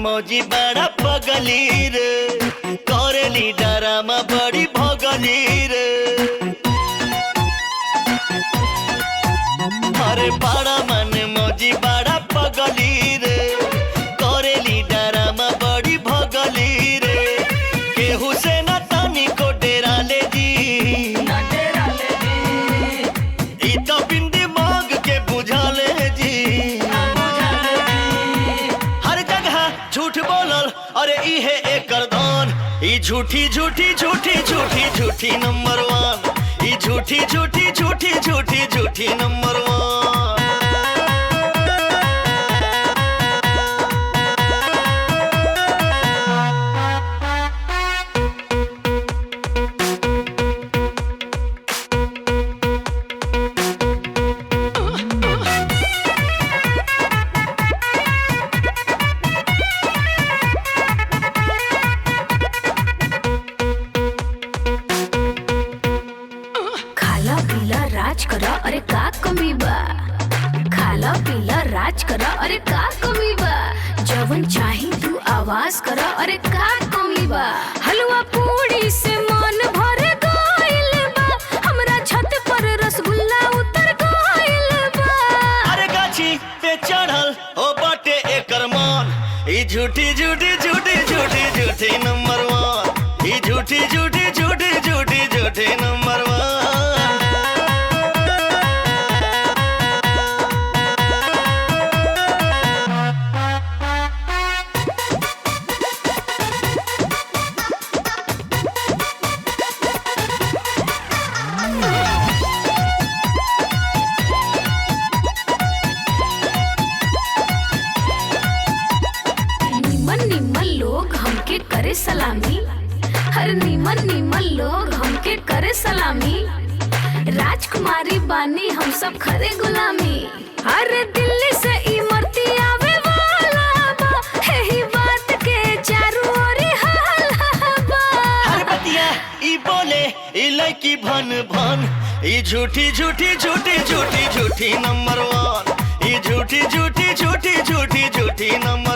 मौजी बड़ा पगली रे, करेली डरामा बड़ी भगली रे। अरे बड़ा मन मौजी बड़ा पगली रे, करेली डरामा बड़ी भगली रे। केहू से न तानी को डेरा ले दी, ई तो बिंदी मांग के बुझा ले जी। हर जगह झूठ बोलल, अरे इहे एकर धन। ई झूठी झूठी झूठी झूठी झूठी नंबर वन, ई झूठी झूठी झूठी झूठी झूठी नंबर वन। राज करा अरे का कमी बा, खाला पीला राज करा अरे का कमी बा। जवन चाही तू आवाज करा अरे का कमी बा। हलवा पूड़ी से मन भर गइल बा, हमरा छत पर रसगुल्ला उतर गइल बा। अरे गाछी पे चढ़ल ओ बाटे एकर मान, ई झूठी झूठी झूठी झूठी झूठी नंबर वन, ई झूठी झूठी झूठी झूठी झूठी नंबर वन। करे सलामी, हर नीमन नीमन लोग हमके करे सलामी। राजकुमारी बानी हम सब खरे गुलामी, अरे दिल्ली से इमरती आवे वाला बा, यही बात के चारों ओर हाला बा। हर बतिया ई बोले ई लड़की भन भन, ई झूठी झूठी झूठी झूठी झूठी नंबर वन, ई झूठी झूठी झूठी झूठी झूठी नंबर